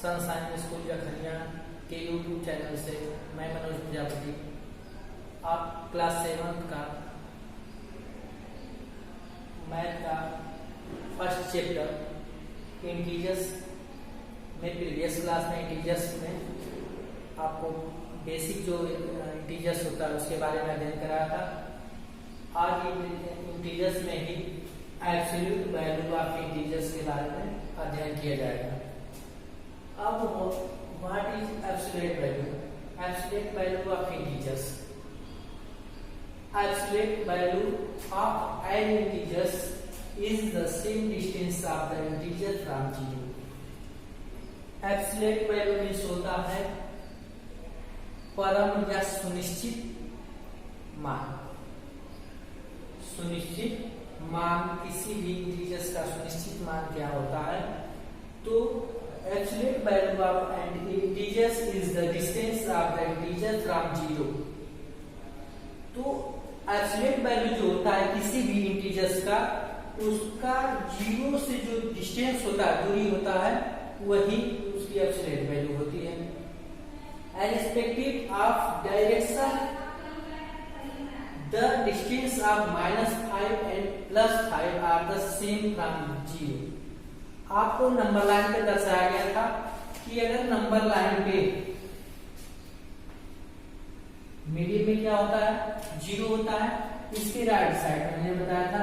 Sunshine school Jakhania के YouTube channel से मैं मनोज प्रजापति आप क्लास 7 का मैथ का फर्स्ट चैप्टर इंटीजर्स में प्रीवियस क्लास में इंटीजर्स में आपको बेसिक जो इंटीजर्स होता है उसके बारे में अध्ययन कराया था। आज इंटीजर्स में ही एब्सोल्यूट वैल्यू ऑफ इंटीजर्स के बारे में अध्ययन किया जाएगा। अब what is absolute value? Absolute value of integers. Absolute value of an integers is the same distance of the integer from 0. Absolute value means होता है परम या सुनिश्चित मान। सुनिश्चित मान किसी भी इंटीजर्स का सुनिश्चित मान क्या होता है? तो absolute value of an integers is the distance of the integer from 0. तो absolute value जो होता है किसी भी इंटीजर्स का, उसका 0 से जो डिस्टेंस होता है, दूरी होता है, वही उसकी एब्सोल्यूट वैल्यू होती है। Irrespective of direction, the distance of -5 and +5 are the same from 0. आपको नंबर लाइन पे दर्शाया गया था कि अगर नंबर लाइन पे मीडियम में क्या होता है? 0 होता है। इसके राइट साइड में मैंने बताया था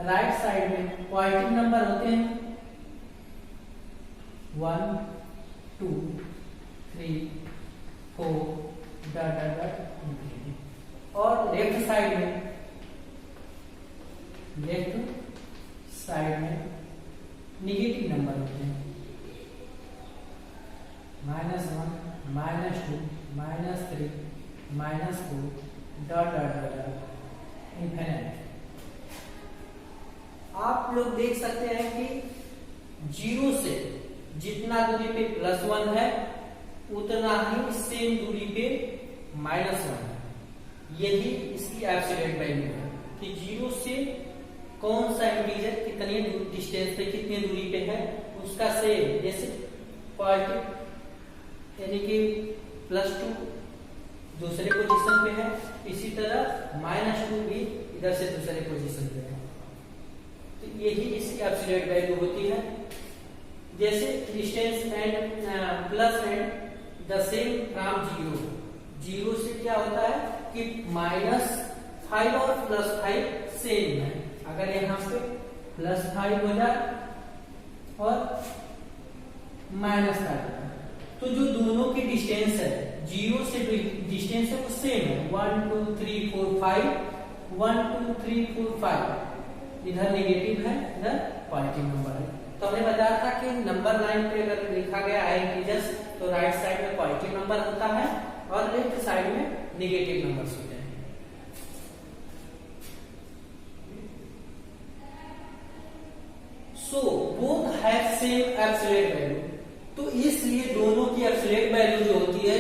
राइट साइड में पॉजिटिव नंबर होते हैं 1 2 3 4 डॉट डॉट डॉट, और लेफ्ट साइड में निगेटिव नंबर होते हैं -1 -2 -3 -4 डॉट डॉट डॉट इनफिनिट। आप लोग देख सकते हैं कि 0 से जितना दूरी पे +1 है उतना ही सेम दूरी पे -1 है। यही इसकी एब्सोल्यूट वैल्यू है कि 0 से कौन सा इंटीजर कितने डिस्टेंस पे, कितनी दूरी पे है, उसका सेम। जैसे पॉजिटिव यानी कि +2 दूसरे पोजीशन पे है, इसी तरह -2 भी इधर से दूसरे पोजीशन पे है। तो यही इसकी एब्सोल्यूट वैल्यू होती है। जैसे distance and plus and the same from 0 से क्या होता है कि -5 और +5 सेम है। अगर यहाँ पे +5 हो जाए और -5 तो जो दोनों की डिस्टेंस है 0 से डिस्टेंस है वो सेम है। 1 2 3 4 5 1 2 3 4 5 इधर नेगेटिव है, इधर पॉजिटिव नंबर है। तो हमने बताया था कि नंबर लाइन पे अगर लिखा गया है इंटीजर्स तो राइट साइड में पॉजिटिव नंबर होता है और लेफ्ट साइड में नेगेटिव नंबर्स होते हैं। So both have same absolute value. तो इसलिए दोनों की एब्सोल्यूट वैल्यू जो होती है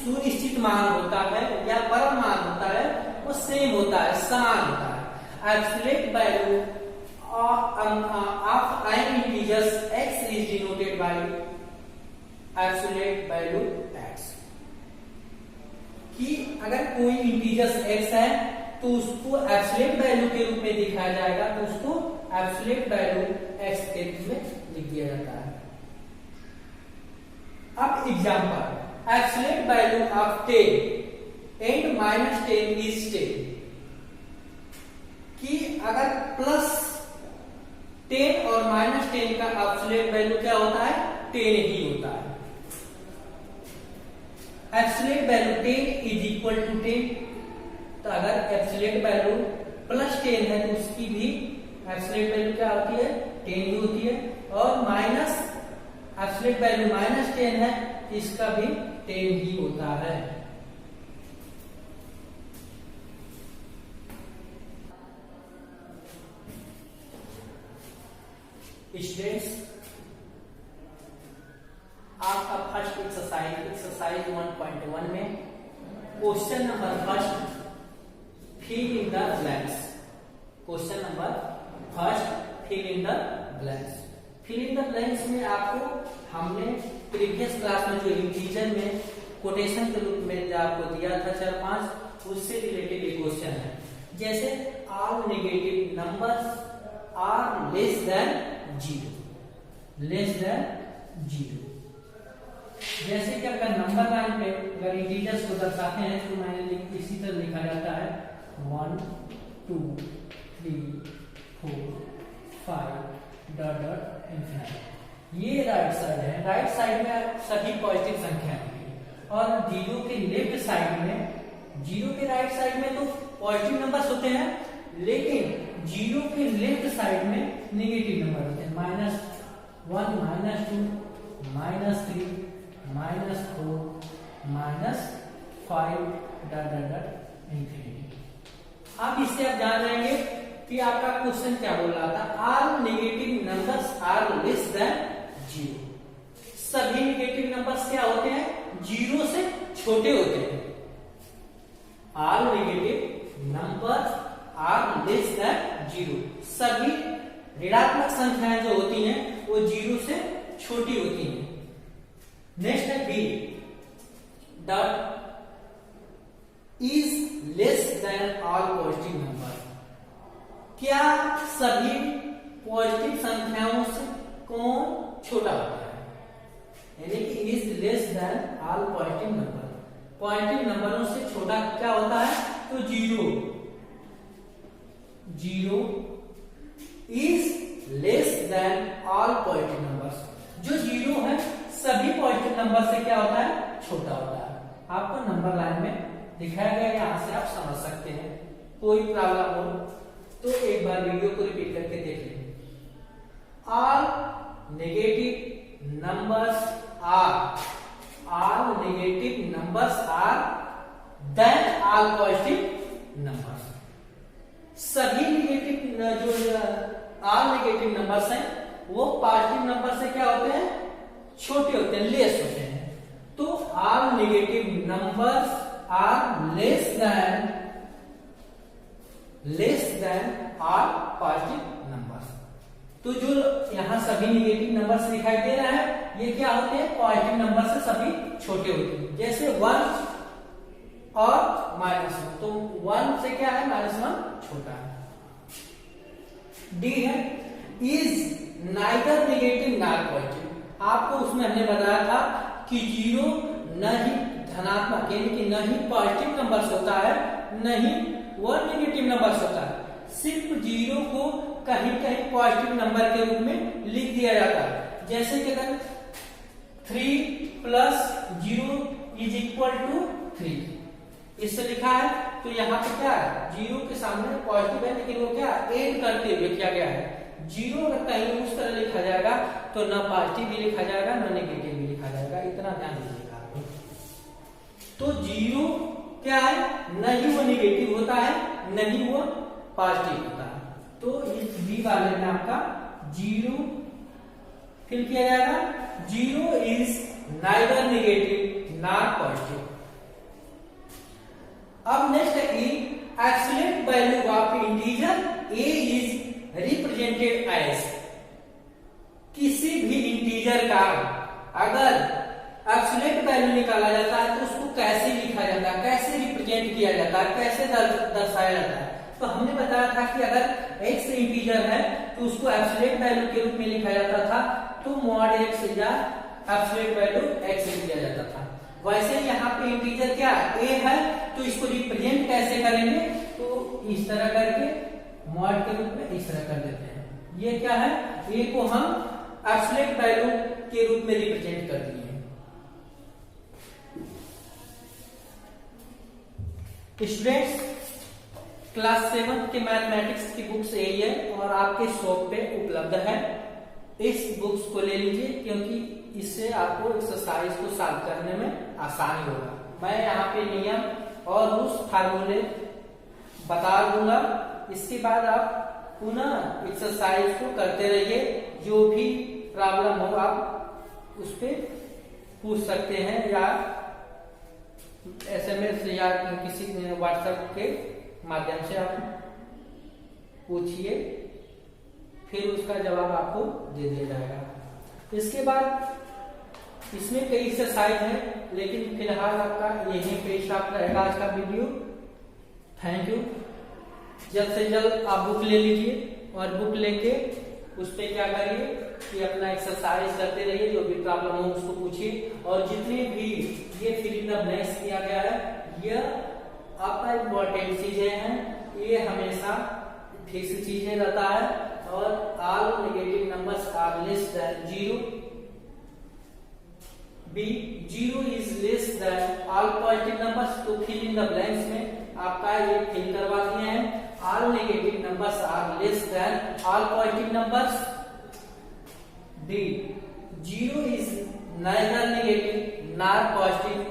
सुनिश्चित मान होता है या परम मान होता है, वो सेम होता है, समान होता है। Absolute value of n integers x is denoted by absolute value x। कि अगर कोई इंटीजर्स x है तो उसको एब्सोल्यूट वैल्यू के रूप में दिखाया जाएगा, तो उसको एब्सोल्यूट वैल्यू x के रूप में लिख दिया जाता है। अब example, absolute value of 10 and -10 is 10। कि अगर +10 और -10 का एब्सोल्यूट वैल्यू क्या होता है? 10 ही होता है। Absolute value 10 is equal to 10। तो अगर एब्सोल्यूट वैल्यू +10 है तो उसकी भी एब्सोल्यूट वैल्यू क्या होती है? 10 ही होती है। और एब्सोल्यूट वैल्यू -10 है, इसका भी 10 ही होता है। स्टूडेंट्स, आपका फर्स्ट एक्सरसाइज 1.1 में question number first fill in the blanks. Question number first fill in the blanks. Fill in the blanks में आपको हमने प्रीवियस क्लास में जो इंटीजर में कोटेशन के रूप में जो आपको दिया था 4-5, उससे रिलेटेड एक क्वेश्चन है। जैसे all negative numbers are less than 0, less than 0। जैसे कि आपका नंबर लाइन पे अगर इंटीजर्स को दर्शाते हैं तो मैंने इसी तरह लिखा जाता है 1 2 3 4 5 डॉट डॉट इंफिनिटी। ये राइट साइड है। राइट साइड में सभी पॉजिटिव संख्या है और जीरो के लेफ्ट साइड में, जीरो के राइट साइड में तो पॉजिटिव नंबर्स होते हैं, लेकिन जीरो के लेफ्ट साइड में नेगेटिव नंबर होते हैं। -1 -2 -3 -4 -5 डॉट डॉट डॉट इंफिनिटी। अब इससे आप जान जाएंगे कि आपका क्वेश्चन क्या बोल रहा था। All negative numbers are less than 0। सभी नेगेटिव नंबर्स क्या होते हैं? 0 से छोटे होते हैं। All negative numbers are less than 0। सभी ऋणात्मक संख्याएं जो होती हैं वो 0 से छोटी होती हैं। नेक्स्ट है B, dot is less than all positive number. क्या सभी पॉजिटिव संख्याओं से कौन छोटा होता है? यानी कि is less than all positive number. Positive नंबरों से छोटा क्या होता है? तो 0 is less than all positive numbers. जो 0 है सभी पॉजिटिव नंबर से क्या होता है? छोटा होता है। आपको नंबर लाइन में दिखाया गया, यहां से आप समझ सकते हैं। कोई प्रॉब्लम हो तो एक बार वीडियो को रिपीट करके देख लें। All negative numbers are than all positive numbers. सभी नेगेटिव जो ऑल नेगेटिव नंबर्स हैं वो पॉजिटिव नंबर से क्या होते हैं? छोटे होते हैं, लेस होते हैं। तो all negative numbers are less than all positive numbers. तो जो यहां सभी नेगेटिव नंबर्स दिखाई दे रहा है ये क्या होते हैं? पॉजिटिव नंबर से सभी छोटे होते हैं। जैसे 1 और -1, तो 1 से क्या है? -1 छोटा है। डी है is neither negative nor positive. आपको उसमें हमने बताया था कि 0 न ही धनात्मक यानी कि न ही पॉजिटिव नंबर्स होता है, न ही वह नेगेटिव नंबर्स होता है। सिर्फ 0 को कहीं कहीं पॉजिटिव नंबर के रूप में लिख दिया जाता है। जैसे कि अगर 3 + 0 = 3 इससे लिखा है तो यहाँ पे क्या है? 0 के सामने पॉजिटिव है लेकिन वो क्या ऐड करते हुए किया गया है। 0 अगर कहीं उस तरह लिखा जाएगा तो न पॉजिटिव भी लिखा जाएगा न नेगेटिव भी लिखा जाएगा। इतना ध्यान दीजिएगा। तो 0 क्या है? न ही वो नेगेटिव होता है न ही वो पॉजिटिव होता है। तो इस बी वाले में आपका 0 फिल किया जाएगा। 0 is neither negative nor positive. अब नेक्स्ट है ई, absolute value of integer A is represented as. किसी भी इंटीजर का अगर एब्सोल्यूट वैल्यू निकाला जाता है तो उसको कैसे लिखा जाता है, कैसे रिप्रेजेंट किया जाता है, कैसे दर्शाया जाता है? तो हमने बताया था कि अगर x इंटीजर है तो उसको एब्सोल्यूट वैल्यू के रूप में लिखा जाता था, तो mod x या एब्सोल्यूट वैल्यू x लिखा जाता था। वैसे यहाँ पे इंटीजर क्या a है तो इसको रिप्रेजेंट कैसे करेंगे? तो इस तरह करके mod के रूप में इस तरह कर देते हैं। ये क्या है? a को हम एब्सोल्यूट वैल्यू के रूप में रिप्रेजेंट कर दिए। स्टूडेंट्स, क्लास 7 के मैथमेटिक्स की बुक्स यही है और आपके शॉप पे उपलब्ध है। इस बुक्स को ले लीजिए क्योंकि इससे आपको एक्सरसाइज को सॉल्व करने में आसानी होगा। मैं यहाँ पे नियम और उस फार्मूले बता दूंगा। इसके बाद आप पुनः एक्सरसाइज को करते रहिए। जो भी प्रॉब्लम हो आप उस पर पूछ सकते हैं या SMS या किसी व्हाट्सएप के माध्यम से आप पूछिए। फिर उसका जवाब आपको दे दिया जाएगा। इसके बाद इसमें कई एक्सरसाइज है, लेकिन फिलहाल आपका यही पे स्टॉप रहेगा आज का वीडियो। Thank you. जल्द से जल्द आप बुक ले लीजिए और बुक लेके उस पर क्या करिए कि अपना एक्सरसाइज करते रहिए, जो भी प्रॉब्लम हो उसको पूछिए। और जितने भी ये फिल इन द ब्लैंक्स किया गया है, यह आपका इम्पोर्टेंट चीजें हैं, ये हमेशा फिक्स चीजें रहता है। और all negative numbers are less than 0। B, 0 is less than all positive numbers. तो फिल इन द ब्लैंक्स में आपका ये फिल करवा दिए हैं, all negative numbers are less than all positive numbers. D, 0 is neither negative nor positive.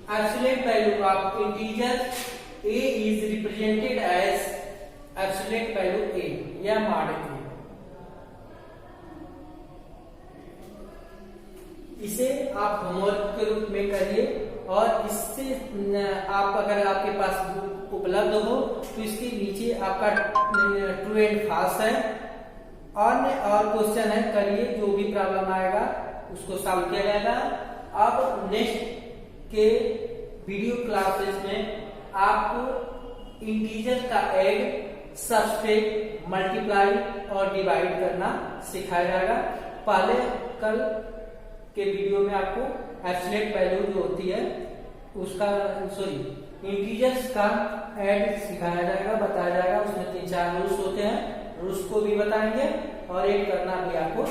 Absolute value of integer a is represented as absolute value a. यह model है, इसे आप होमवर्क के रूप में करिए। और इससे आप अगर आपके पास उपलब्ध हो तो इसके नीचे आपका ट्रू एंड फॉल्स है और क्वेश्चन है, करिए। जो भी प्रॉब्लम आएगा उसको सॉल्व किया जाएगा। अब नेक्स्ट के वीडियो क्लासेस में आपको इंटीजर का ऐड, सब्सट्रैक्ट, मल्टीप्लाई और डिवाइड करना सिखाया जाएगा। पहले कल के वीडियो में आपको एब्सोल्यूट वैल्यू जो होती है उसका इंटीजर्स का ऐड सिखाया जाएगा, बताया जाएगा। उसमें 3-4 रूल्स होते हैं, रूल्स को भी बताएंगे और ऐड करना भी आपको